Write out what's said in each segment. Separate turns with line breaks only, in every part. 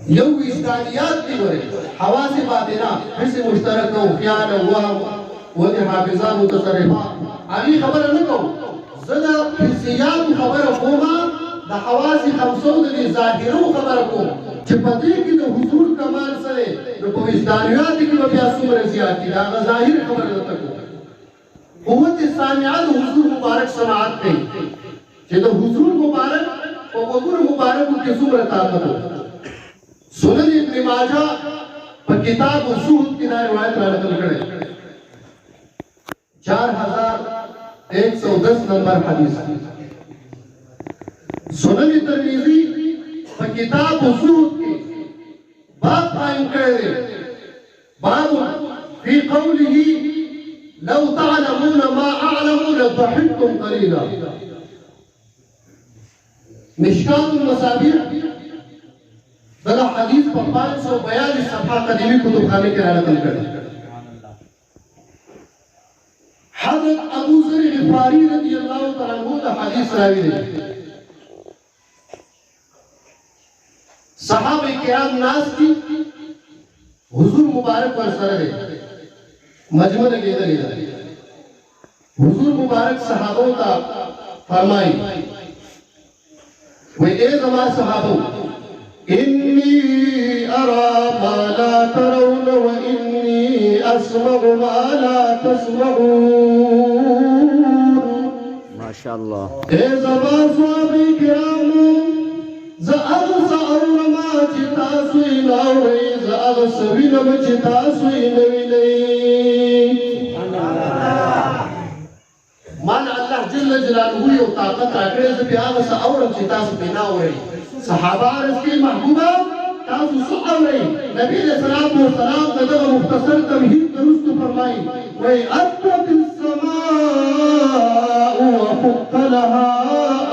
یو وجدانیات دی ورے حواس باطنہ حس مشترک و خیال و وهم و حافظہ متصرفہ آگی خبر نکو زدہ حسیات خبر کوما دا حواس خمسو دی ظاہرو خبر کو چپتے کی دا حضور کمال سرے دا وجدانیات کی وفیا سمر زیادی دا ظاہر خبر نتکو قوت سامعات حضور مبارک سماعت کئی کہ دا حضور مبارک و وقور مبارک کی سمر طاقت ہو سنن ابن ماجہ پر کتاب الزہد کی دا روایت را نقل کرے 4110 نمبر حدیث سنن ترمذی پر کتاب الزہد کی باب قائم کرے باب فی قوله لو تعلمون ما اعلم لضحكتم قليلا مشکات المصابیح دلا حدیث پر 542 صفحہ قدیمی کتب خانے کے نقل کرے حضرت ابو ذر غفاری رضی اللہ تعالیٰ عنہ دا حدیث راوی دے صحابہ کرام ناس کی حضور مبارک پر سر دے مجمع لگے دے حضور مبارک صحابوں کا فرمائی وہ اے زمان صحابوں إني أرى ما لا ترون وإني أسمع ما لا تسمعون
ما شاء الله
إذا صحابي كرام زأغس أورما جتاسوي ناوري زأغس وينما جتاسوي نويلي مان الله جل جلاله يو طاقت راكرز بياغس أورم جتاسو بناوري صحابہ رس کی محبوبہ تاسو سعوری نبی علیہ السلام ندغ مختصر تمہید درست فرمائی وَيْأَتَّتِ السَّمَاءُ وَفُقَّ لَهَا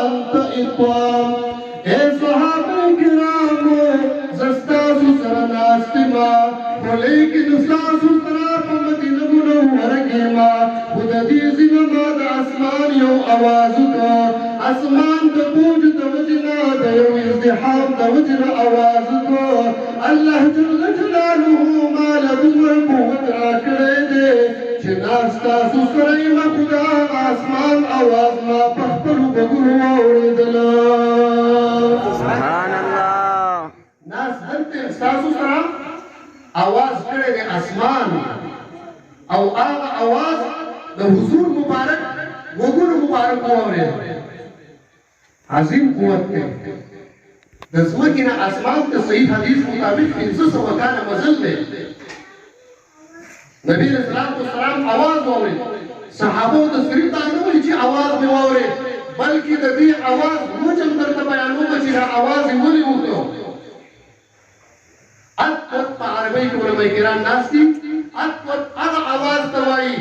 أَنْتَ إِطْوَامِ اے صحابہ کرامو زستاسو سرناستما ولیکن استاسو سراب مدینہ منورکیما خوددی زنما دا اسمان یو آوازو کا اسمان دا بوج دا وجنا دا یو ازدحام دا وجنا آوازو کا اللہ جل جلالہ مالا دور قوت راکڑے دے چناستاسو سرائیما خدا آسمان آواز ما پخپلو بگرو آوردلا
سبحان اللہ
ناس دلتے استاسو سرائیما آواز کرے دے اسمان او آغا آواز دا حضور مبارک وگر مبارک ہوئے عظیم قوت کے دزمکینا اسمان کے صحیح حدیث مطابق 500 وکان مزل دے نبی علیہ السلام آواز ہوئے صحابوں دا صرف دانو لی چی آواز میں ہوئے بلکہ دا دی آواز موجم کرتا بیانو بچی آواز مولی ہوتے ہو اتوت پا عربی کے علماء کرام ناس کی اتوت اغا آواز توائی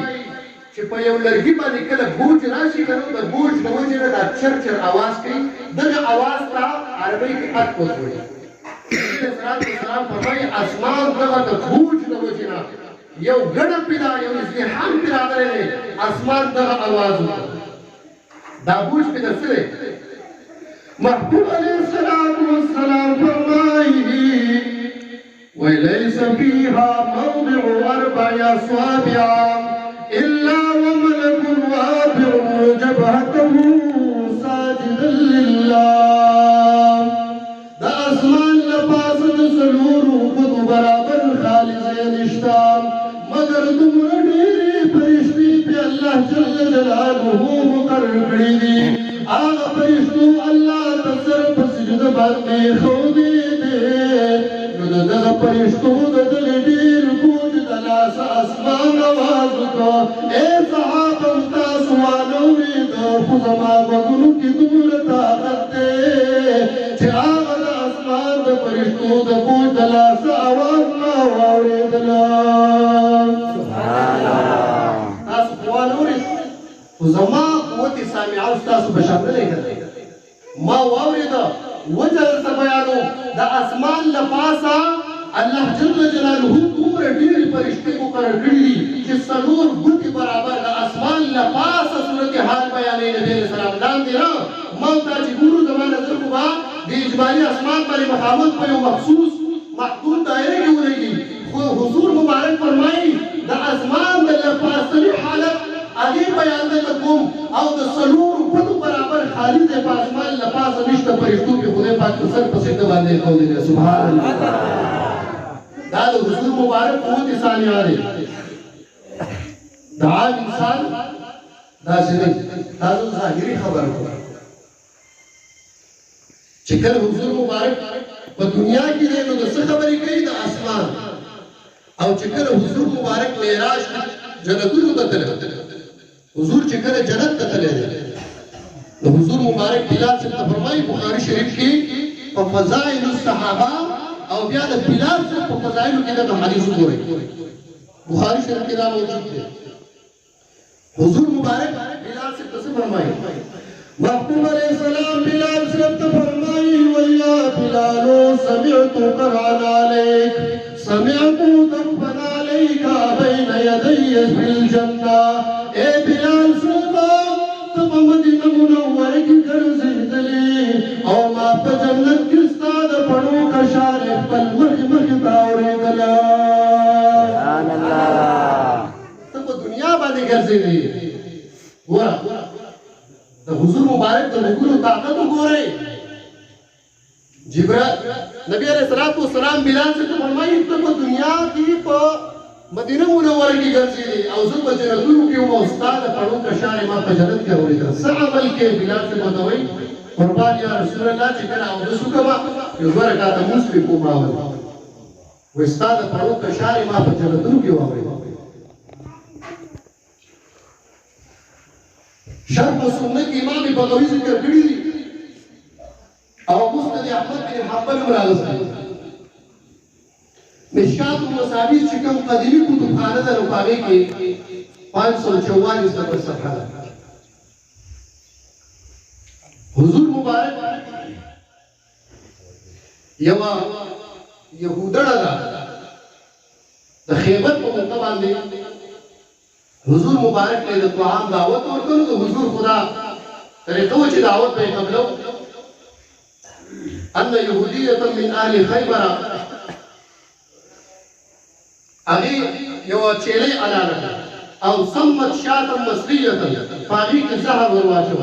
چی پا یو لرگی با نکل بوج راشی کرو دا بوج نوجی نا دا چر چر آواز کی دا آواز تا عربی کی اتوت ہوئی السلام فرمائی اسمان دا دا بوج نوجی نا یو گڑا پیدا یو ازدحام پیدا کرے اسمان دا آواز ہوئی دا بوج پیدا سرے محبوب علیہ السلام فرمائی وليس فيها موضع 4 أصابع إلا وملك واضع جبهته ساجدا لله دا اسمان لپاس سلور خود برابر خالصین اشتام مگر دمر ڈیری فرشتی پہ اللہ جل جلالہ مقرر کری دی آغا فرشتو اللہ تصرف سجد باندے خودی دے دغه پرشتو د دلیر کوج دلاس اسمان آواز کو اے صحابہ تاسو والوری د خزما بغلو کی دور طاقت دے چې هغه د اسمان د پرشتو د کوج دلاس آواز ما واوریدلا سبحان الله تاسو والوری خزما قوت سامعه تاسو بشامل نه ما واوريدا وجه بیانو دا اسمان لپاسا اللہ جل جلالہ دومره ډیر فرشتي مقرر کړی دي چې څلور ګوتې برابر د اسمان لپاسه صورت حال بیانوي نبی علیہ السلام لاندې نه ما ته چې ګورو زمانه درکو با د اجمالي اسمان باندې مخامخ په یو مخصوص محدود دائره کې ولګي خو حضور مبارک فرمایي د اسمان د لپاسني حالت هغه بیان نه کوم او د سلور په برابر خالد د اسمان لپاس نشته پرشتو کې خدای پاک سر په سجده باندې کوي سبحان الله دا د حضور مبارک قوت ثانیه دی دا انسان دا څنګه تاسو ظاهري خبره چې کله حضور مبارک په دنیا کې دی نو د څه خبرې کوي د اسمان او چې کله حضور مبارک معراج جنتونو ته تللی حضور چې کله جنت ته تللی دی نو حضور مبارک بلال صاحب فرمایي بخاري شریف کې په فضائل الصحابه او بیا د بلال صاحب په فضائل کې د حدیث وګورئ بخاري شریف کې دا موجود دی حضور مبارک بلال صاحب څه فرمایي محبوب علیہ السلام بلال صاحب ته فرمایي ويا بلال سمعت قرعا عليك سمعت دفن عليك بين يدي في الجنة اے بلال صاحب ته په مدینه منوره کې ګرځېدلې او ما په جنت کې ستا د پړو کشار خپل مخ ته اورېدله
سبحان الله
ته په دنیا باندې ګرځېدې ګوره د حضور مبارک د نګورو طاقت وګورئ جبرائیل نبی علیہ الصلوۃ والسلام بلال سے فرمایي ته په دنیا کې په مدینه منوره کې ګرځېدې او زه په جنتونو کې وم او ستا د پړو کشار ما په جنت کې اورېدل څه عمل کې بلال سے وتوي قربان یا رسول الله چې کله اودس وکړم یو دوه رکعاته مونځ پرې کوم وایي ستا د پړو کشار ما په جنتونو کې واورېدل شرح سنت امام بغوی ذکر کړی دي او مسند احمد بن حنبل راغلی مشکات المصابیح چې کوم قدیمی کتابخانه ده نو هغه کې 544 نمبر صفحه ده حضور مبارک یو یهودړه ده د خیبر په موقع باندې حضور مبارک نے طعام دعوت ورکړو د حضور خدا طریقو چې دعوت به قبلو ان يهوديه من اهل خيبر اغي یو چيلي علامه او صمت شاة مصريه فاغي کې زهر ورواچو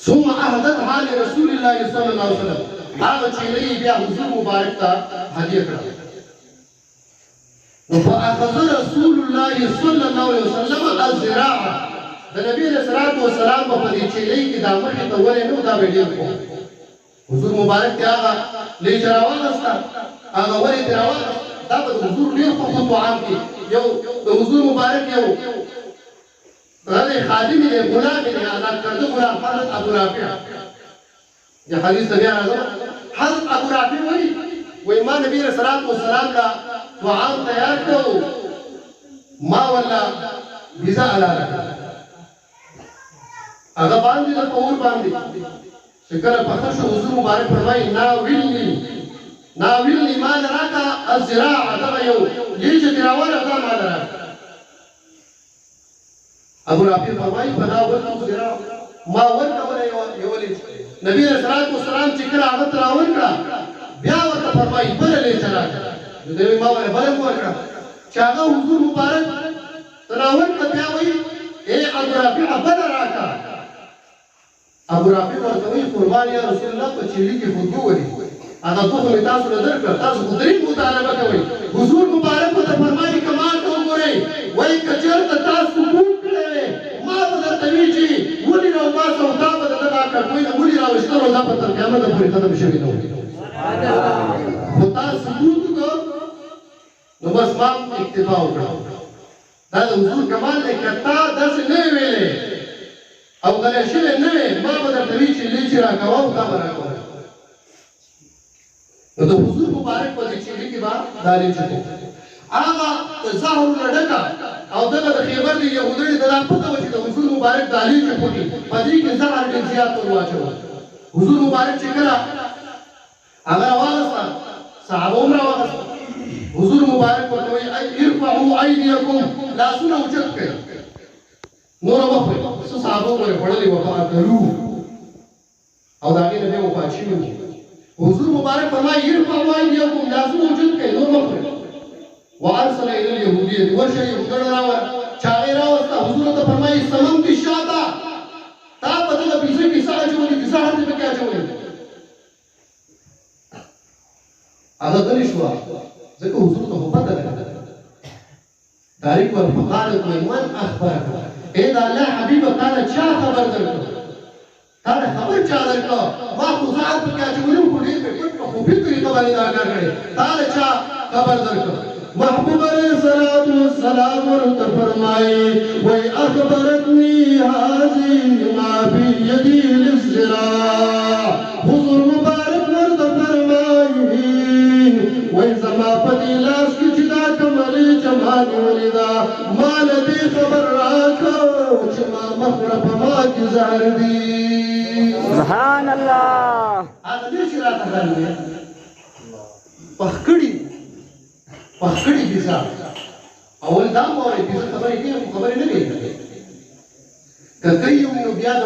ثم اهدتها لرسول الله صلى الله عليه وسلم هغه چيلي بیا حضور مبارک ته هدیه کړه فأخذ رسول الله صلى الله عليه وسلم الزراعة النبي عليه الصلاة والسلام په دې چيلي کې دا مخې ته ولې نو دا ویډیو کو حضور مبارک ته هغه لیجراوان استا هغه ولې دراوان دا د حضور ډیر په طعام کې یو د حضور مبارک یو هغه خادم دی غلام دی آزاد کړو غلام حضرت ابو رافع یا حدیث بیا راځي حضرت ابو رافع وایي ما نبی عليه الصلاة والسلام دا طعام تیار کړو ما ولا بيزا علاله هغه باندې د اور باندې شکر په خښ حضور مبارک فرمایي ناویلني ما دراکا الزراعه دا یو لیج دراوره دا ما دراکا ابو رافع فرمایي فدا ورته زراعه ما ورته یو لیج نبی رسول الله چې کله هغه تراون کړه بیا ورته فرمایي بل لیج راکړه دوی ما ولا بل ورکړه چې هغه حضور مبارک تراون کړه بیا وایي اے ابو رافع بل راکړه ابو رافع ورته وایي قربان یا رسول الله په چيلي کې خودو وري هغه په تاسو نه درکړه تاسو خدای مطالبه کوي حضور مبارک ته فرمایي کمال ته وګورئ وایي کچر ته تاسو کوم کړي ما په درته وی چې ولې نو ما سودا په دغه کوي ولې راوستلو دا په قیامت پورې ختم شوی نو خدا ثبوت کو نو بس ما اکتفا وکړه دا د حضور کمال دی کتا داسې نه ویلې او غلی شوی نه وی ما به درته وی چې لیچ راکوه دا به راکوه نو د حضور مبارک په دې چیلي کې به دا لیچ کو هغه ظاهر لډکا او دغه د خیبر دی یهودي د پته و چې د حضور مبارک د لیچ کوي په دې کې زهر ډېر زیات ورواچو حضور مبارک چې کړه هغه واغسته صحابه عمره واغسته حضور مبارک ورته وایي ارفعوا ايديكم لا سنه اوچت کړئ نور وخت صحابه ورته وړلې وفات کړو او دا کې نه وفات شي حضور مبارک فرمایي ارفعوا ايديكم لازم وجود کوي نور مخ وارسل الى اليهوديه ورشه يهودان راوړه چاغې راوسته حضور ته فرمایي سمم دي شاته تا په دغه پیسې کې څه اچولي دي څه هر څه کې اچولي هغه غلی شو ځکه حضور ته خو پته ده تاریخ ورفقال من اخبرك اے دا الله حبیب تعالی چا خبر درکړه تعالی خبر چا درکړه ما خو ځان په کې اچولم خو دې په پټ خو په طریقه باندې دا کار کړی تعالی چا خبر درکړه محبوب علیہ الصلوۃ والسلام ورته فرمایي وای اخبرتنی هذه ما فی یدی الزراع حضور مبارک ورته فرمایي وای زما په لاس کې چې دا کمرې جمال ولیدا مال دې خبر راکړه چې ما مخره په ما کې زهر دی
سبحان الله
هغه دې چې راته غلې پخکړی پخکړی کیسه اول دا مورې کیسه خبرې کوي خبرې نه کوي کله یو نو بیا د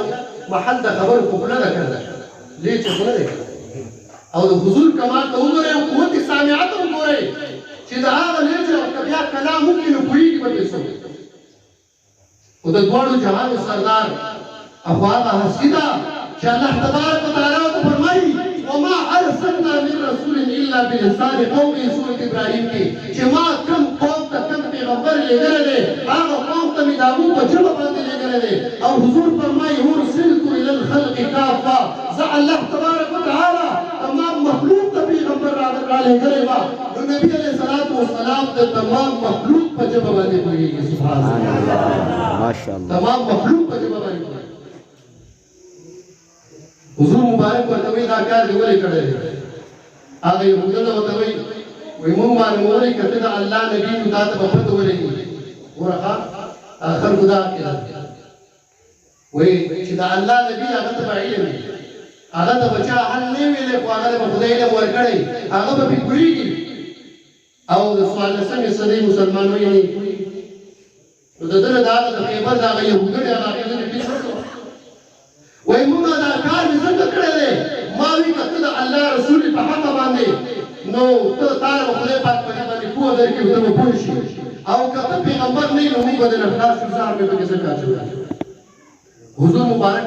محل د خبر په خپل نه کړل لې چې خپل نه او د حضور کمال ته وګورئ او قوت سامعه ته وګورئ چې دا هغه لې چې بیا کلام ممکن کوي په پیسو او د دوړو جهان سردار افواده حسیدا چې الله تبارک وتعالى فرمایي وما ارسلنا من رسول الا بلسان قوم سوره ابراهيم کې چې ما کوم قوم ته کوم پیغمبر لګره دي هغه قوم ته د ابو په جواب باندې لګره دي او حضور فرمایي ارسلت الى الخلق كافه ذا الله تبارك وتعالى تمام مخلوق ته پیغمبر راغلی غره نو نبی علیہ الصلوۃ والسلام د تمام مخلوق په جواب باندې کوي سبحان الله
ماشاءالله
تمام مخلوق په جواب باندې حضور مبارک ورته وی دا کار دی ولې کړی هغه یو څه ورته وی وی مونږ باندې مورې کته دا الله نبی دا ته په پته ولې ورخه اخر خدا کړه وی چې دا الله نبی هغه ته علم هغه ته بچا حل نه ویلې خو هغه په خدای له ورکړی هغه به پوریږي او د سوال څنګه سړي مسلمان وي نو دغه دا د خیبر دا يهودي هغه نه پیښو وای موږ دا کار څنګه کړی ما وی کته د الله رسول په حق باندې نو ته تعالی په خدای پاک باندې پوه درکې ته پوه شي او کته پیغمبر نه نو موږ د نفس ځار په کې څه کار حضور مبارک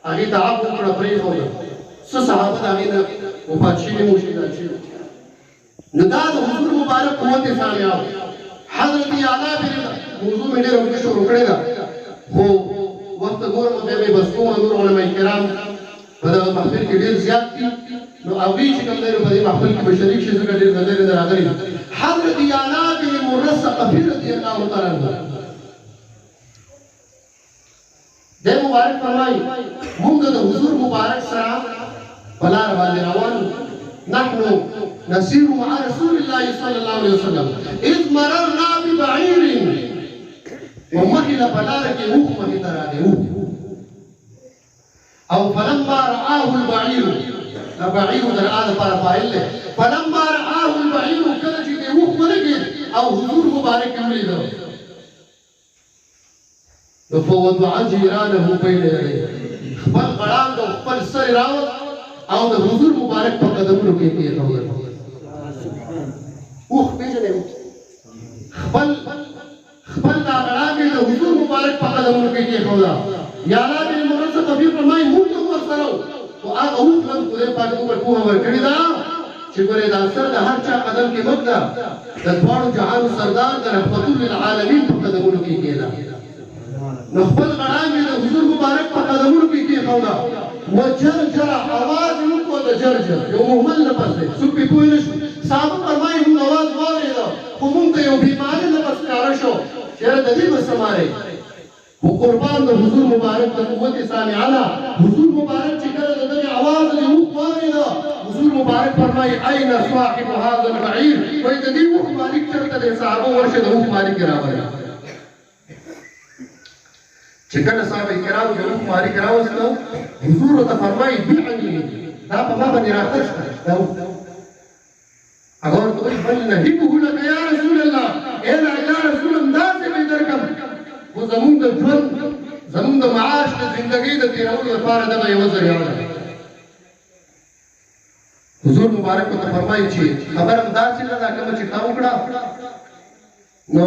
هغه تعب کړ پرې خو څه صحابه هغه نه او پاتشي مو شي نو دا د حضور مبارک قوت سامیا حضرت اعلی بن موضوع مې ډېر وکړ شروع کړی دا خو وقت ګورم به بس کوم نور علماء کرام په دغه محفل کې ډېر زیات دي نو هغوی چې کوم دی په دې محفل کې به شریک شي ځکه ډېر نظر نه راغلي حضرت اعلی بن مرث ثقفي رضی الله تعالی عنہ د مبارک فرمایي موږ د حضور مبارک سره بلار باندې روان نحن نسير مع رسول الله صلى الله عليه وسلم اذ مررنا ببعير ومخل بلارك وخمه تراده او فلما رآه البعير البعير در آل فارفائل فلما رآه البعير كرجي دي وخمه لگه او حضور مبارك يولده فوضع جيرانه بين يديه خپل غړان د خپل سر راوت او د حضور مبارک په قدمونو کې کېښودل اوخ پیژنې خپل دا غړان د حضور مبارک په قدمونو کې کېښوده یا الله بن مرث ثقفي فرمایي موږ ورسره او هغه اوخ هم خدای پاک موږ په ورکړی دا چې ګورې دا سر د هر چا قدم کې مګ ده د دواړو جهانو سردار د رحمت للعالمین په قدمونو کې کېده نو خپل غړان د حضور مبارک په قدمونو کې کېښوده وجرجر आवाज وکړو د جرجر یو مهمل نفس دی څوک پې پوه نه شو صحابه فرمایي موږ आवाज واورېده خو موږ ته یو بیماري نفس ښکاره شو چېرې د دې به څه مارئ خو قربان د حضور مبارک د قوت سامعه ده حضور مبارک چې کله د دغې आवाज د اوښ واورېده حضور مبارک فرمایي اين صاحب هذا البعير وایي د دې اوښ مالک چېرته دی صحابه ورشه د اوښ مالک یې راغلی چې کله صحابه کرام د اوښ مالک راوسته حضور ورته فرمایي بیعني دا په ما باندې راخسته دا هغه ورته وایي بل نهبه لك یا رسول الله ای یا رسول الله داسې مې درکړم خو زمونږ د ژوند زمونږ د معاش د زندګۍ د تېرولو لپاره دغه یوه ذریعه ده حضور مبارک ته فرمایي چې خبره داسې نه ده کوم چې تا وکړه نو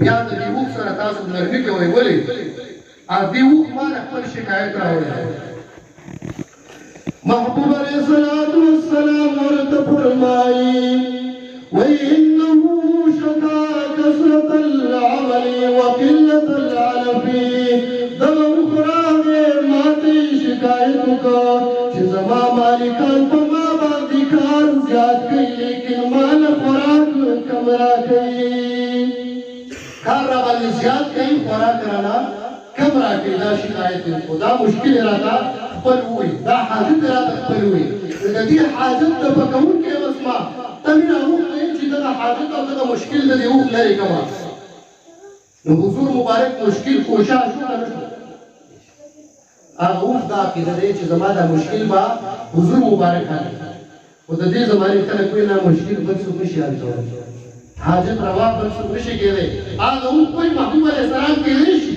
بیا د دې وخت سره تاسو نرمي کوئ ولې ا دې وخت ما خپل شکایت راوړل محبوب علیہ الصلوۃ والسلام ورته فرمایي وإنه شكا كثرة العمل وقلة العلف دغه أخرى ماته شکایت کا چې زما مالکان په ما باندې کار زیات کوي لیکن مال خوراک کم راکوي کار را باندې زیات کوي خوراک رانا کم راکوي دا شکایت کو دا مشکل راته خپل وي دا حاجت راته خپل وي د دې حاجت ته پکون کې وسما تمنا هو چې دا حاجت او دا مشکل د دې وخت لري کما نو حضور مبارک مشکل کوشش وکړه هغه وخت دا کې د دې چې زما دا مشکل با حضور مبارک حل او د دې زمانه خلک کوئی نه مشکل بل څه نشي حل کولای حاجت روا بل څه نشي کېدای هغه وخت کوئی محبوب علیہ السلام کې نشي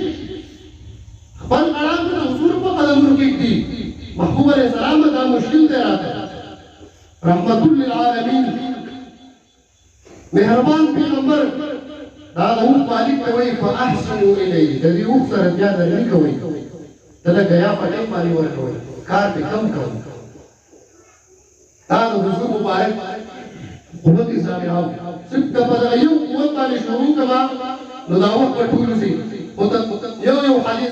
خپل کلام د حضور په قدمونو کې دي محبوب علیہ السلام دا مشکل دی راته رحمت للعالمین مهربان پیغمبر دا وخت مالک ته وایي فاحسنوا الیه د دې وخت سره بیا د نه کوي تله گیا پټه پانی ورکوي کار به کم کوي دا د حضور مبارک قوت اسلامي او څنګه په یو قوت باندې شروع کما نو دا وخت ټول شي او یو حدیث